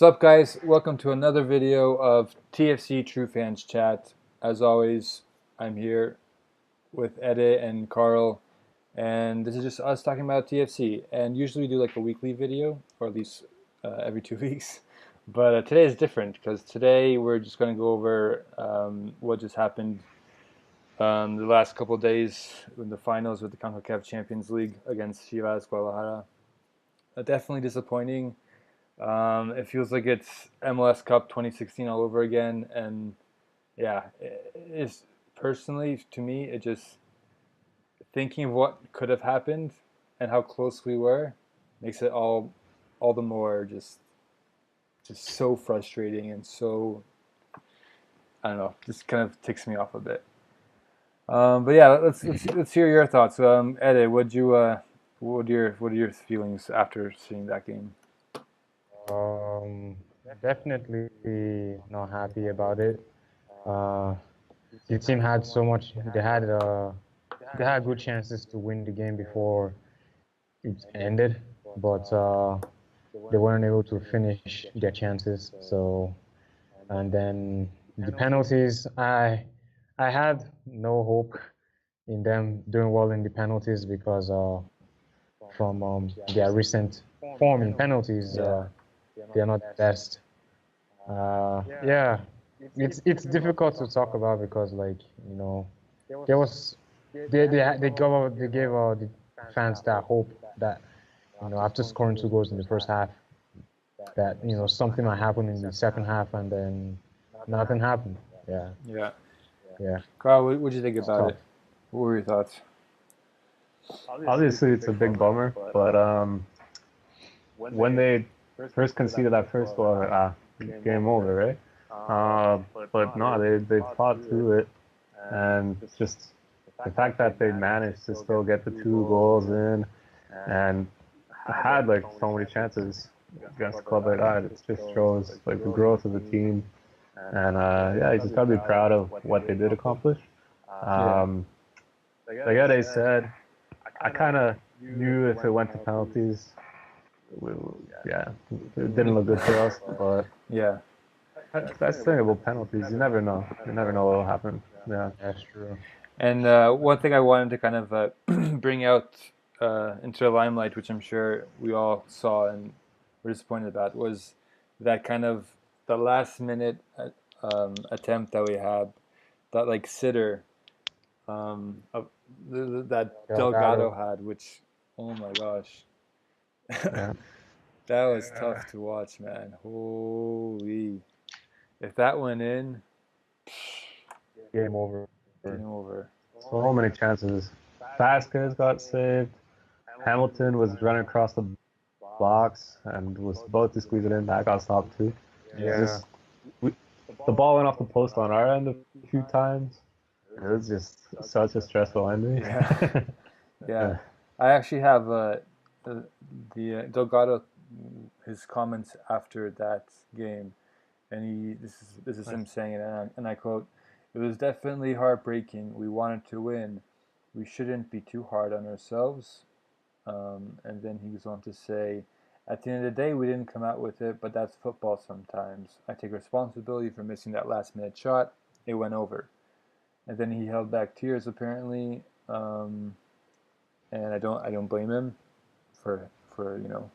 What's up, guys? Welcome to another video of TFC True Fans Chat. As always, I'm here with Ede and Carl, and this is just us talking about TFC. And usually we do like a weekly video, or at least every 2 weeks. But today is different because today we're just going to go over what just happened the last couple of days in the finals with the Concacaf Champions League against Chivas Guadalajara. Definitely disappointing. It feels like it's MLS Cup 2016 all over again, and yeah, it's personally to me, it just thinking of what could have happened and how close we were makes it all the more just so frustrating and so I don't know, just kind of ticks me off a bit. But yeah, let's hear your thoughts. Eddie, what are your feelings after seeing that game? Um, Definitely not happy about it. Uh, the team had so much. They had good chances to win the game before it ended, but they weren't able to finish their chances. So, and then the penalties, I had no hope in them doing well in the penalties because from their recent form in penalties, Yeah. they're not the best. Yeah, it's difficult to talk about because there was they gave the fans that hope that after scoring two goals in the first half that something might happen in the second half and then nothing happened. Yeah, Yeah. yeah, Carl, what did you think it's about tough. it? What were your thoughts? Obviously, it's a big bummer, but when they first conceded that first goal, I was like, game over, right? But no, they fought through it, and just the fact that they managed to still get the two goals in and had like so many chances against a club like that, it just shows like the growth of the team. And yeah, you just gotta be proud of what they did accomplish. Yeah. Um, like Ade said, I kind of knew if it went to penalties, we, yeah, it didn't look good for us. But Yeah. that's the thing about penalties. You never know. You never know what will happen. Yeah. That's true. And one thing I wanted to kind of bring out into the limelight, which I'm sure we all saw and were disappointed about, was that kind of the last minute attempt that we had, that like sitter of, that Delgado Delgado. had, which, oh my gosh, Yeah. that was tough to watch, man. Holy. If that went in, Game over. game over. So many chances. Vasquez got saved. Hamilton was running across the box and was about to squeeze it in. That got stopped too. It's Yeah. Yeah. just we, the ball went off the post on our end a few times. It was just such a stressful ending. Yeah. Yeah. I actually have the Delgado, his comments after that game, and this is him saying it, and I quote: "It was definitely heartbreaking. We wanted to win. We shouldn't be too hard on ourselves." And then he goes on to say, "At the end of the day, we didn't come out with it, but that's football sometimes. I take responsibility for missing that last minute shot. It went over." And then he held back tears apparently, and I don't blame him for being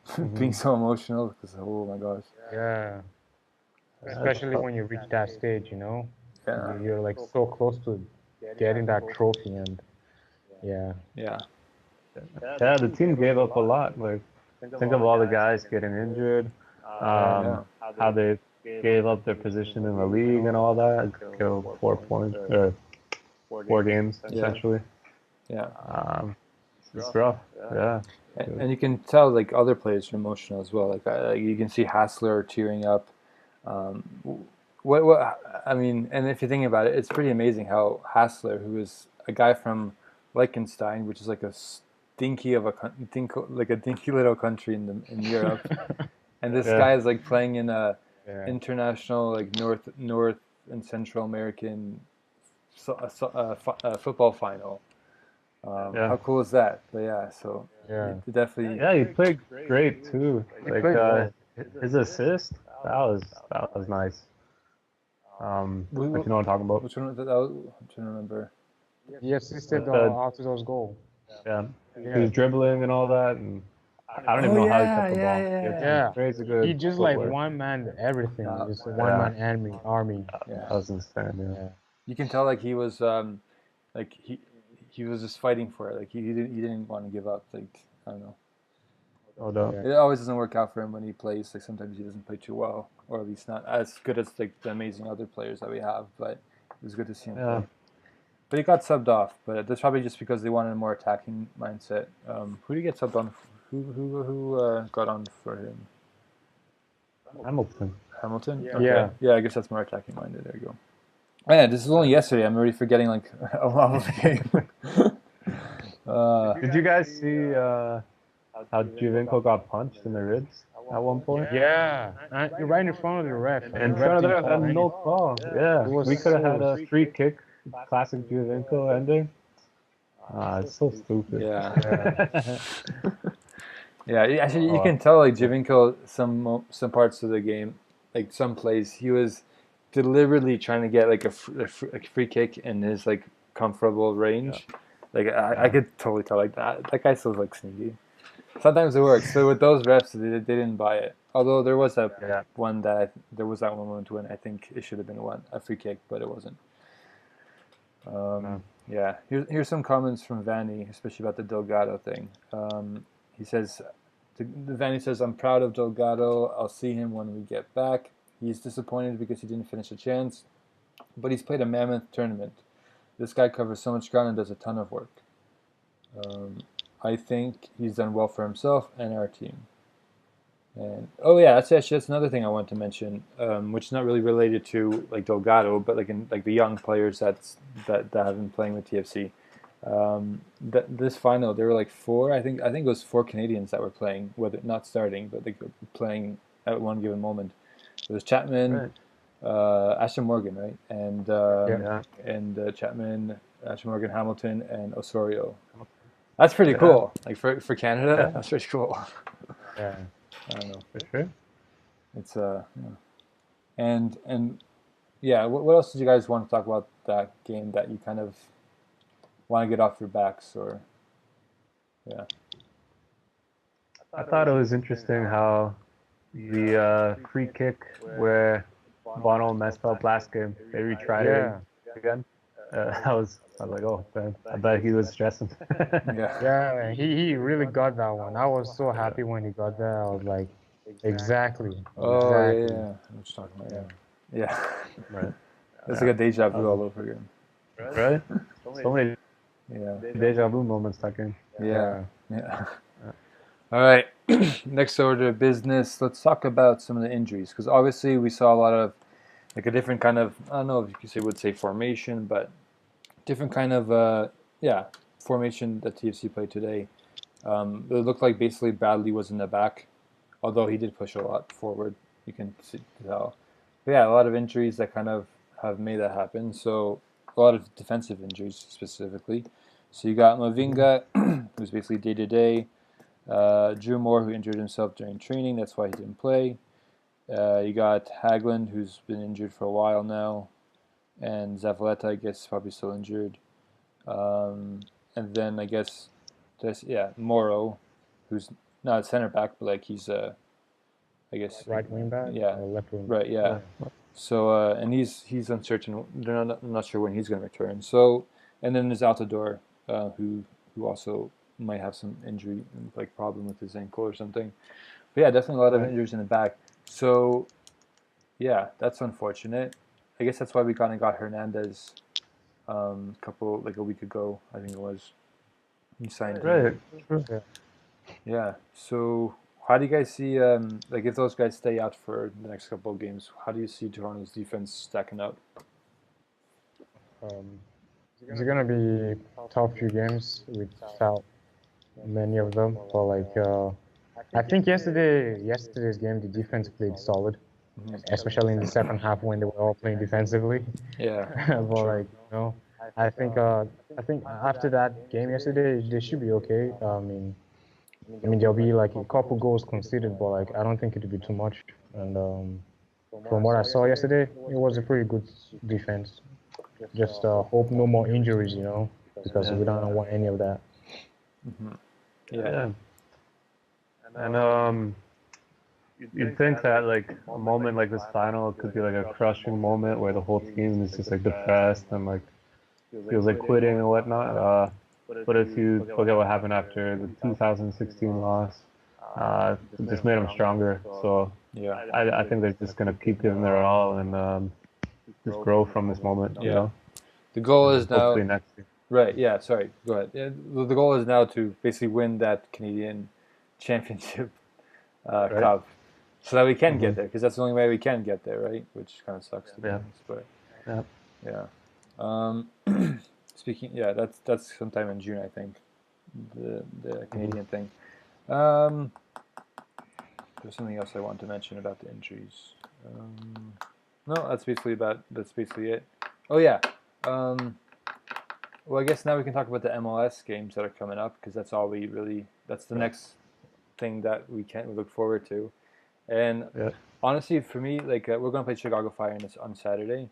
Hmm. so emotional because oh my gosh. Yeah. That's Especially tough. when you reach that stage, Yeah. you're like so close to getting that trophy, and yeah, Yeah. Yeah, the team gave up a lot. Like, think of all the guys getting injured, Yeah. how they gave up their position in the league and all that. Killed 4 points or 4 games Yeah. essentially. Yeah. Um, it's rough. Yeah. And you can tell like other players are emotional as well. Like you can see Hassler tearing up. Um, what I mean, and if you think about it, it's pretty amazing how Hassler, who is a guy from Liechtenstein, which is like a stinky of a like a dinky little country in Europe, and this Yeah. guy is like playing in a yeah, international like North and Central American football final. Yeah. How cool is that? But yeah, so yeah. it definitely Yeah, he played great too. He Like played well. his assist, that was nice. If you know what I'm talking about. Which one was that? I'm trying to remember. He assisted With the Arturo's goal. Yeah, he Yeah. was dribbling and all that, and I don't even know how he kept the ball. He had some Yeah. crazy He good just like footwork. one man everything. Uh, Just a Yeah, one man army. Yeah. that was insane. Yeah. Yeah. You can tell like he was like he was just fighting for it. Like he didn't want to give up. Like I don't know. No doubt. Yeah. It always doesn't work out for him when he plays. Like sometimes he doesn't play too well, or at least not as good as like the amazing other players that we have. But it was good to see him Yeah. play. But he got subbed off. But that's probably just because they wanted a more attacking mindset. Who did he get subbed on? Who got on for him? Hamilton. Hamilton. Yeah. Okay. Yeah. Yeah, I guess that's more attacking minded. There you go. Oh, yeah, this is only yesterday. I'm already forgetting like a lot of the game. Did you guys see how Giovinco got punched in the ribs at one point? Yeah. And right in front of the ref. In And front of the didn't ref, call and no anything. call. Yeah, It was we could have had so a free kick, classic Giovinco ending. It's so stupid. Yeah. Yeah, actually, you Oh, can tell like Javinko some parts of the game, like some plays, he was deliberately trying to get like a free kick in his like comfortable range. Like I could totally tell like that guy's so like sneaky. Sometimes it works. So with those refs, they didn't buy it. Although there was that yeah. one moment when I think it should have been a free kick, but it wasn't. Yeah. Here's some comments from Vanny, especially about the Delgado thing. He says, Vanny says, I'm proud of Delgado. I'll see him when we get back. He's disappointed because he didn't finish a chance, but he's played a mammoth tournament. This guy covers so much ground and does a ton of work. I think he's done well for himself and our team. And oh yeah, that's another thing I want to mention, which is not really related to like Delgado, but like in like the young players that have been playing with TFC. This final, there were like four. I think it was four Canadians that were playing, whether not starting, but they were playing at one given moment. It was Chapman, Right. Ashton Morgan, right, and Yeah. Chapman, Ashton Morgan, Hamilton, and Osorio. That's pretty cool. Like for Canada, that's pretty cool. Yeah. I don't know. For sure. It's and yeah. What else did you guys want to talk about that game that you kind of want to get off your backs or yeah? I thought it was interesting how the free kick where Bono messed up last game, they retried it again. I was like, oh man, I bet he was stressing. Yeah. Yeah, he really got that one. I was so happy when he got that. I was like, exactly. Oh exactly. yeah. What you talking about? Yeah. Right. It's like a deja vu all over again. Right? So many Yeah. deja vu moments that game. Yeah. All right. Next order of business. Let's talk about some of the injuries because obviously we saw a lot of like a different kind of I don't know if you would say formation, but different kind of formation that TFC played today. It looked like basically Bradley was in the back, although he did push a lot forward. You can tell. But yeah, a lot of injuries that kind of have made that happen. So a lot of defensive injuries specifically. So you got Mavinga, who's basically day to day. Drew Moore, who injured himself during training. That's why he didn't play. You got Haglund, who's been injured for a while now. And Zavaleta, I guess, probably still injured. And then I guess, Moro, who's not a center back, but like he's I guess Right wing back? Yeah. Or left wing? Right, yeah. So and he's uncertain. They're not sure when he's going to return. So and then there's Altidore, who also might have some injury like problem with his ankle or something. But yeah, definitely a lot of injuries in the back. So yeah, that's unfortunate. I guess that's why we kind of got Hernandez a week ago. I think it was. He signed him. Right. Yeah. So how do you guys see like if those guys stay out for the next couple of games? How do you see Toronto's defense stacking up? It's gonna be tough few games without many of them, but like I think yesterday's game the defense played solid, especially in the second half when they were all playing defensively. Yeah. But like I think after that game yesterday they should be okay. I mean I mean, there'll be like a couple goals conceded, but like I don't think it'll be too much. And from what I saw yesterday, it was a pretty good defense. Just hope no more injuries, because we don't want any of that. Mm-hmm. Yeah. And you'd think that like a moment like this final could be like a crushing moment where the whole team is just like depressed and like feels like quitting and whatnot. But if you look at what happened after the 2016 loss, it just made them stronger. So Yeah. I think they're just gonna keep giving their all and just grow from this moment. You know. The goal is now. Hopefully next year. Right. Yeah. Sorry. Go ahead. Yeah, the goal is now to basically win that Canadian Championship Cup, so that we can get there, because that's the only way we can get there, right? Which kind of sucks to be honest, but speaking, that's sometime in June, I think, the Canadian thing. There's something else I want to mention about the injuries. No, that's basically it. Oh yeah. Well, I guess now we can talk about the MLS games that are coming up, because that's all that's the next thing that we look forward to. And honestly, for me, like we're going to play Chicago Fire on Saturday,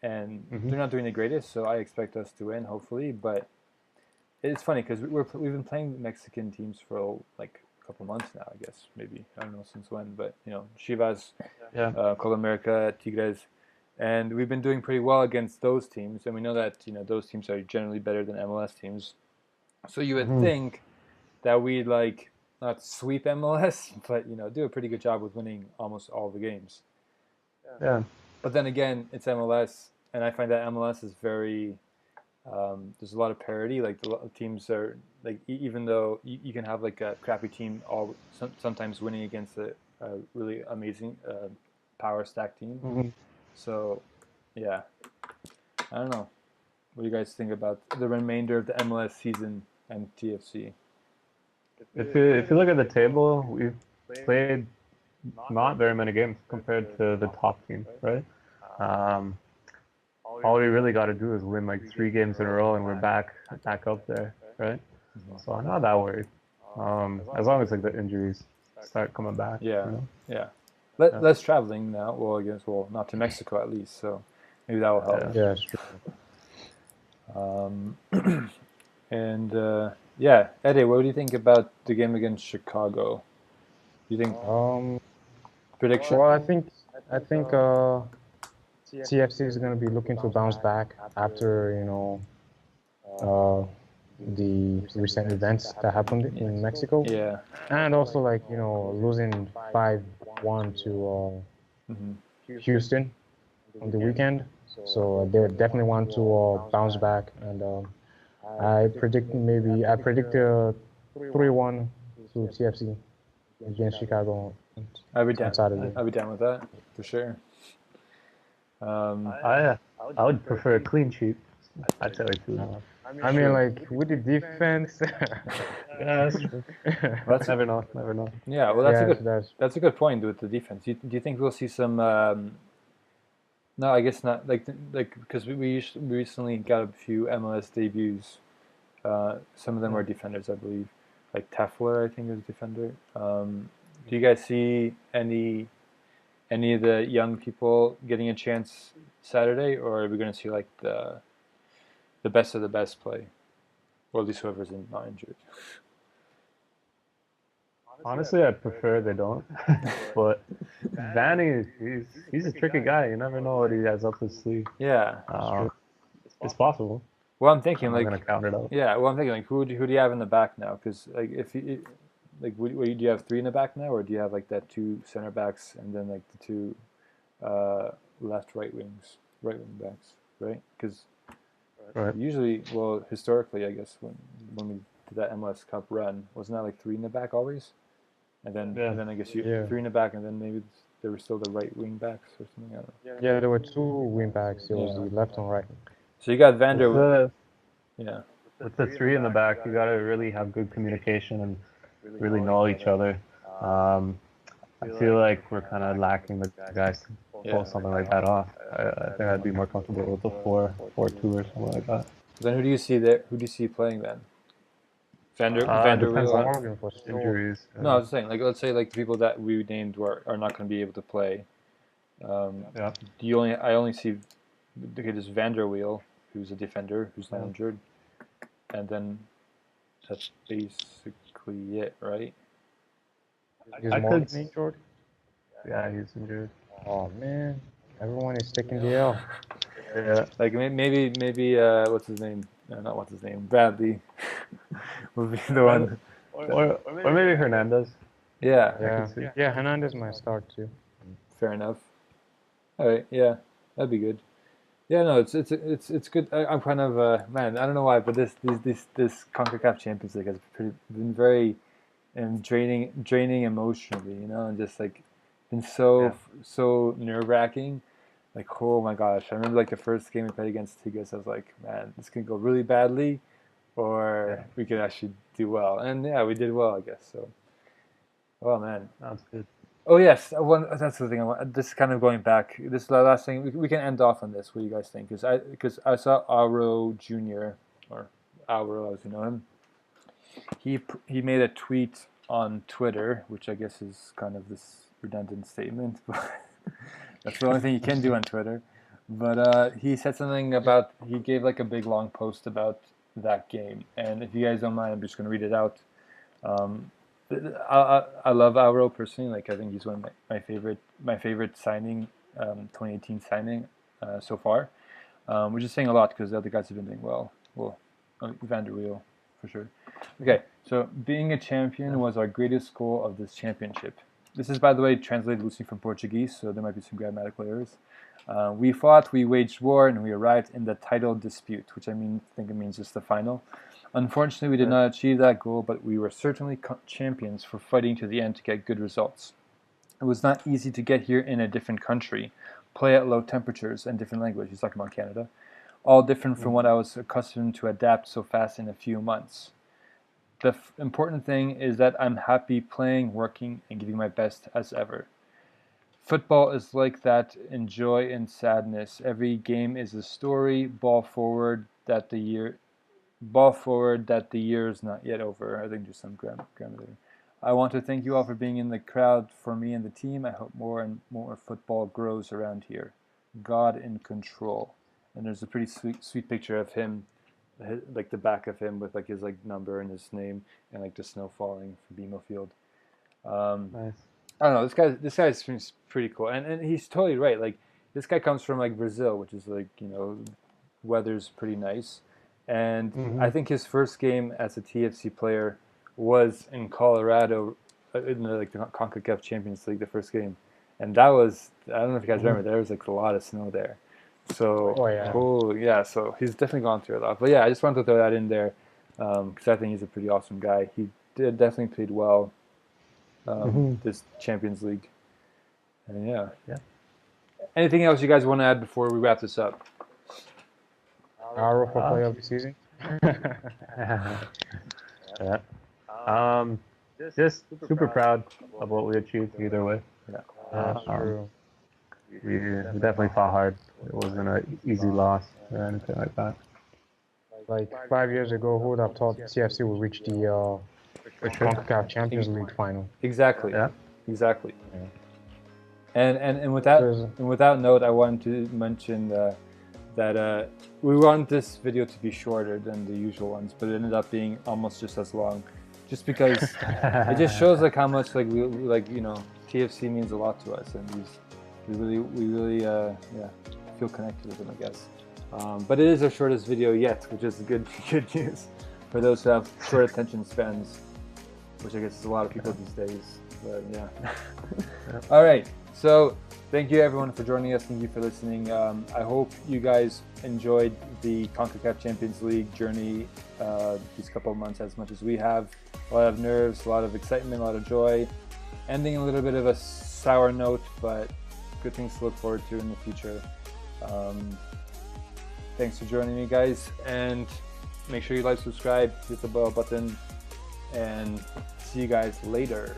and they're not doing the greatest, so I expect us to win, hopefully. But it's funny because we've been playing Mexican teams for like a couple months now, I guess, maybe, I don't know since when, but Chivas, Copa America, Tigres. And we've been doing pretty well against those teams, and we know that those teams are generally better than MLS teams. So you would think that we'd like not sweep MLS, but do a pretty good job with winning almost all the games. Yeah. But then again, it's MLS, and I find that MLS is very there's a lot of parity. Like the teams are like, even though you can have like a crappy team sometimes winning against a really amazing power stack team. So, yeah, I don't know. What do you guys think about the remainder of the MLS season and TFC? If you look at the table, we've played not very many games compared to the top team, right? All we really got to do is win like 3 games in a row, and we're back up there, right? So I'm not that worried. As long as like the injuries start coming back. Yeah. Less traveling now. Well, I guess not to Mexico at least. So maybe that will help. Yeah, it's true. And Eddie, what do you think about the game against Chicago? Do you think prediction? Well, I think TFC is going to be looking to bounce back after the recent events that happened in Mexico. Yeah. And also like losing 5-1 to Houston on the weekend. So they definitely want to bounce back, and I predict 3-1 to TFC against Chicago on Saturday. I'd be down with that for sure. I would prefer a clean sheet. I'd say like 2-0. I mean, like with the defense. Yeah, that's true. Never know. Yeah, well, that's a good point with the defense. Do you think we'll see some? No, I guess not. Like because we recently got a few MLS debuts. Some of them were defenders, I believe. Like Tefler, I think, is a defender. Do you guys see any of the young people getting a chance Saturday, or are we going to see like the best of the best play, or at least whoever's not injured? Honestly, I prefer they don't. But Vanny, he's a tricky guy. You never know what he has up his sleeve. Yeah, it's possible. Well, I'm thinking I'm gonna count it out. Yeah, well, I'm thinking like who do you have in the back now? Because like do you have 3 in the back now, or do you have like that 2 center backs and then like the 2 right wing backs, right? Because usually, well, historically, I guess when we did that MLS Cup run, wasn't that like 3 in the back always? And then I guess you 3 in the back, and then maybe there were still the right wing backs or something. I don't know. Yeah, there were 2 wing backs. It was the left and right. So you got Vander. With the 3 in the back, you gotta really have good communication and really know each other. I feel like we're kind of lacking the guys to pull something like that off. I think I'd be more comfortable with the 4-4-2 or something like that. Then who do you see there? Who do you see playing then? Depends Vanderweel. on Morgan for sure. injuries. No, I was saying, like, let's say like the people that we named are not going to be able to play. Yeah. I only see okay, there's Vanderweel, who's a defender who's not injured, and then that's basically it, right? Is I Morgan could. injured? Yeah, he's injured. Oh man, everyone is taking the L. Yeah. Like maybe what's his name? Not what's his name. Bradley would be the one. Or maybe Hernandez. Yeah, Yeah, Hernandez might start too. fair enough. All right, yeah, that'd be good. Yeah, no, it's good. I'm kind of man. I don't know why, but this Concacaf Champions League has been very draining emotionally, you know, and just like been so nerve wracking. Like, oh my gosh, I remember like the first game we played against Tigres. I was like, man, this can go really badly, or we could actually do well. And yeah, we did well, I guess. So, oh man. That's good. Oh yes, that's the thing. This is kind of going back. This is the last thing. We can end off on this. What do you guys think? Because I saw Auro Jr. or Auro, as you know him. He made a tweet on Twitter, which I guess is kind of this redundant statement, but that's the only thing you can do on Twitter. But he said something about, he gave like a big long post about that game, and if you guys don't mind, I'm just going to read it out. I love Auro personally. Like, I think he's one of my favorite signing, 2018 signing so far. Which is saying a lot because the other guys have been doing well. Well, Vanderweel for sure. Okay, so being a champion was our greatest goal of this championship. This is, by the way, translated loosely from Portuguese, so there might be some grammatical errors. We fought, we waged war, and we arrived in the title dispute, which I think it means just the final. Unfortunately, we did not achieve that goal, but we were certainly champions for fighting to the end to get good results. It was not easy to get here in a different country, play at low temperatures and different language. He's talking about Canada. All different from what I was accustomed to adapt so fast in a few months. The important thing is that I'm happy playing, working, and giving my best as ever. Football is like that in joy and sadness. Every game is a story. Ball forward that the year is not yet over. I think there's some grammar there. I want to thank you all for being in the crowd for me and the team. I hope more and more football grows around here. God in control. And there's a pretty sweet picture of him, like the back of him with like his like number and his name and like the snow falling from BMO Field. Nice. I don't know. This guy's pretty cool, and he's totally right. Like, this guy comes from like Brazil, which is like, you know, weather's pretty nice, and I think his first game as a TFC player was in Colorado, in the Concacaf Champions League, the first game, and that was, I don't know if you guys remember, there was like a lot of snow there. So so he's definitely gone through a lot. But yeah, I just wanted to throw that in there because I think he's a pretty awesome guy. He definitely played well this Champions League. And yeah. Anything else you guys want to add before we wrap this up? Our for player of the season. Just super proud of what we achieved either way. That's true. We definitely fought hard. It wasn't an easy loss or anything like that. Like 5 years ago, who would have thought CFC would reach the Concacaf Champions League final? Exactly. Yeah. Exactly. Yeah. And with that note, I wanted to mention that we want this video to be shorter than the usual ones, but it ended up being almost just as long, just because it just shows like how much like we like, you know, TFC means a lot to us, and we really feel connected with them, I guess. But it is our shortest video yet, which is good news for those who have short attention spans, which I guess is a lot of people these days. But yeah. All right. So thank you everyone for joining us. Thank you for listening. I hope you guys enjoyed the Concacaf Champions League journey these couple of months as much as we have. A lot of nerves, a lot of excitement, a lot of joy. Ending a little bit of a sour note, but good things to look forward to in the future. Thanks for joining me, guys, and make sure you like, subscribe, hit the bell button, and see you guys later.